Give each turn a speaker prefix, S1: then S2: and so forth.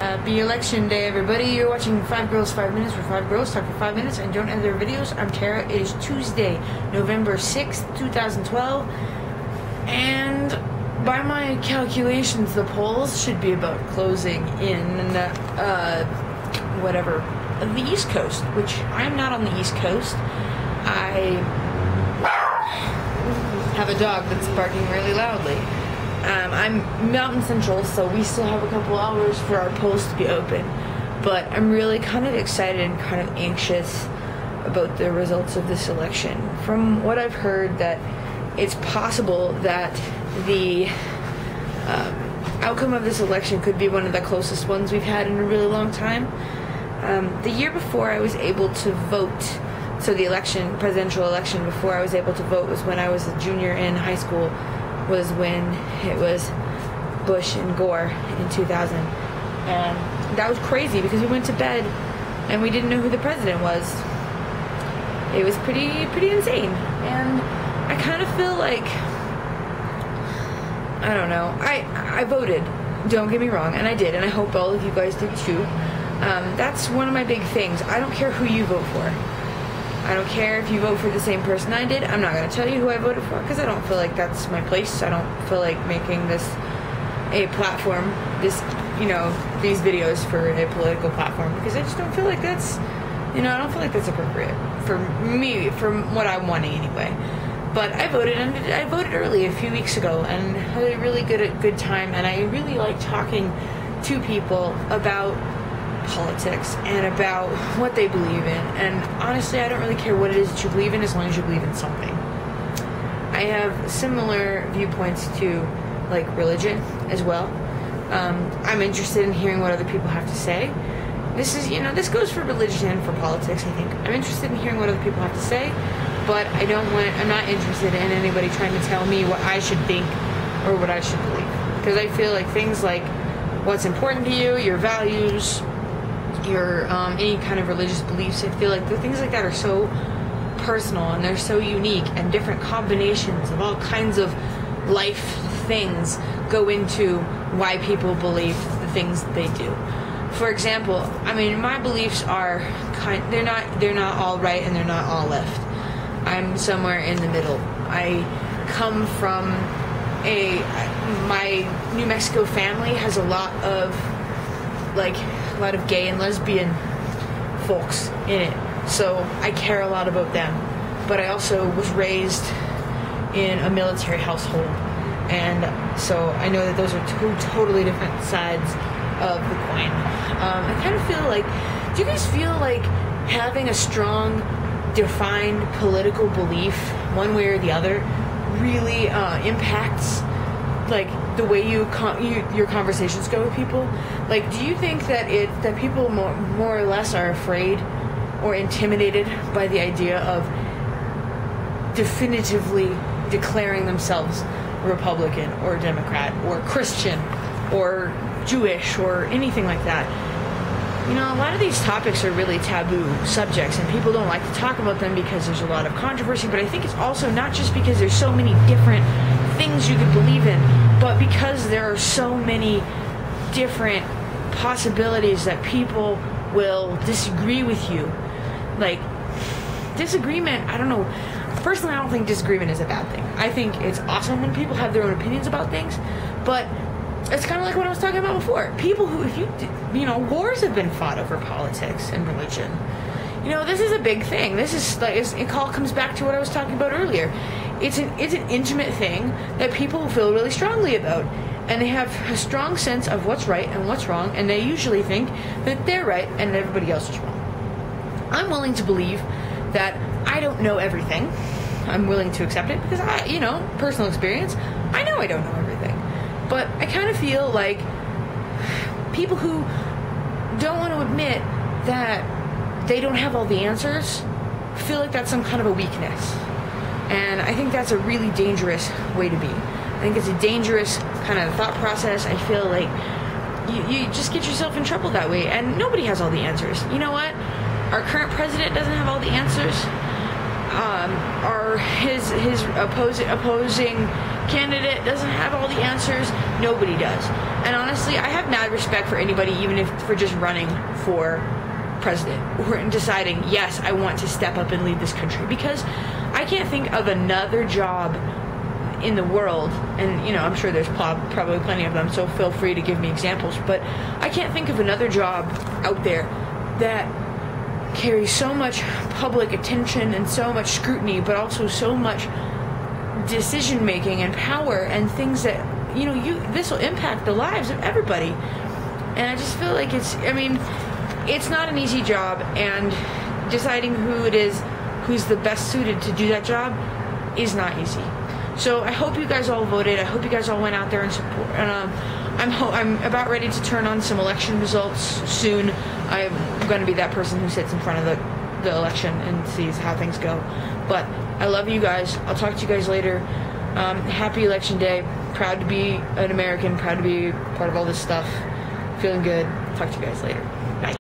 S1: Happy election day, everybody. You're watching 5 Girls, 5 Minutes, where 5 girls talk for 5 minutes and don't end their videos. I'm Tara. It is Tuesday, November 6th, 2012. And by my calculations, the polls should be about closing in, the East Coast, which I'm not on the East Coast. I have a dog that's barking really loudly. I'm Mountain Central, so we still have a couple hours for our polls to be open. But I'm really kind of excited and kind of anxious about the results of this election. From what I've heard, that it's possible that the outcome of this election could be one of the closest ones we've had in a really long time. The year before I was able to vote, so the presidential election before I was able to vote was when I was a junior in high school, was when it was Bush and Gore in 2000. And that was crazy because we went to bed and we didn't know who the president was. It was pretty insane. And I kind of feel like, I don't know, I voted, don't get me wrong, and I did, and I hope all of you guys did too. That's one of my big things. I don't care who you vote for. I don't care if you vote for the same person I did. I'm not going to tell you who I voted for because I don't feel like that's my place. I don't feel like making this a platform, these videos for a political platform, because I just don't feel like that's, I don't feel like that's appropriate for me, from what I'm wanting anyway. But I voted, and I voted early a few weeks ago, and had a really good time, and I really like talking to people about politics and about what they believe in. And honestly, I don't really care what it is that you believe in, as long as you believe in something. I have similar viewpoints to like religion as well. I'm interested in hearing what other people have to say. This is, this goes for religion and for politics, I think. I'm interested in hearing what other people have to say, but I'm not interested in anybody trying to tell me what I should think or what I should believe. Because I feel like things like what's important to you, your values, your any kind of religious beliefs, I feel like the things like that are so personal and they're so unique, and different combinations of all kinds of life things go into why people believe the things that they do. For example, my beliefs are they're not all right and they're not all left. I'm somewhere in the middle. I come from my New Mexico family has a lot of gay and lesbian folks in it, so I care a lot about them. But I also was raised in a military household, and so I know that those are two totally different sides of the coin. I kind of feel like, do you guys feel like having a strong, defined political belief, one way or the other, really impacts the way your conversations go with people? Like, do you think that people more or less are afraid or intimidated by the idea of definitively declaring themselves Republican or Democrat or Christian or Jewish or anything like that? A lot of these topics are really taboo subjects, and people don't like to talk about them because there's a lot of controversy. But I think it's also not just because there's so many different things you could believe in, but because there are so many different possibilities that people will disagree with you. Like, disagreement, I don't know. Personally, I don't think disagreement is a bad thing. I think it's awesome when people have their own opinions about things, but it's kind of like what I was talking about before. People who, wars have been fought over politics and religion. This is a big thing. This is it all comes back to what I was talking about earlier. It's an intimate thing that people feel really strongly about, and they have a strong sense of what's right and what's wrong, and they usually think that they're right and everybody else is wrong. I'm willing to believe that I don't know everything. I'm willing to accept it because personal experience, I know I don't know everything. But I kind of feel like people who don't want to admit that they don't have all the answers feel like that's some kind of a weakness. And I think that's a really dangerous way to be. I think it's a dangerous kind of thought process. I feel like you just get yourself in trouble that way, and nobody has all the answers. You know what? Our current president doesn't have all the answers. his opposing candidate doesn't have all the answers. Nobody does. And honestly, I have mad respect for anybody, even if for just running for president or deciding, yes, I want to step up and lead this country, because I can't think of another job in the world, and I'm sure there's probably plenty of them, so feel free to give me examples, but I can't think of another job out there that carries so much public attention and so much scrutiny, but also so much decision making and power and things that this will impact the lives of everybody. And I just feel like it's not an easy job, and deciding who's the best suited to do that job is not easy. So I hope you guys all voted. I hope you guys all went out there and support. And I'm about ready to turn on some election results soon. I'm going to be that person who sits in front of the election and sees how things go. But I love you guys. I'll talk to you guys later. Happy Election Day. Proud to be an American. Proud to be part of all this stuff. Feeling good. Talk to you guys later. Bye.